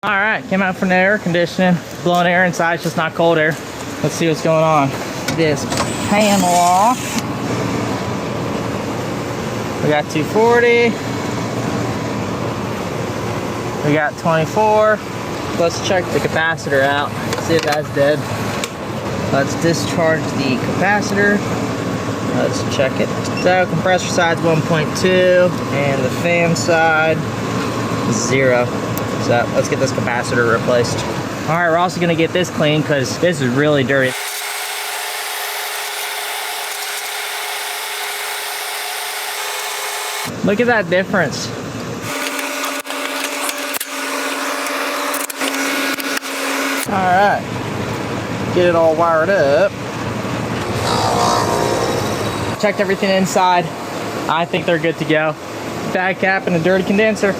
All right, came out from the air conditioning, blowing air inside, it's just not cold air. Let's see what's going on. This panel off. We got 240. We got 24. Let's check the capacitor out, see if that's dead. Let's discharge the capacitor. Let's check it. So compressor side's 1.2 and the fan side is 0. So let's get this capacitor replaced. All right, we're also gonna get this clean because this is really dirty. Look at that difference. All right, get it all wired up. Checked everything inside. I think they're good to go. Bag cap and a dirty condenser.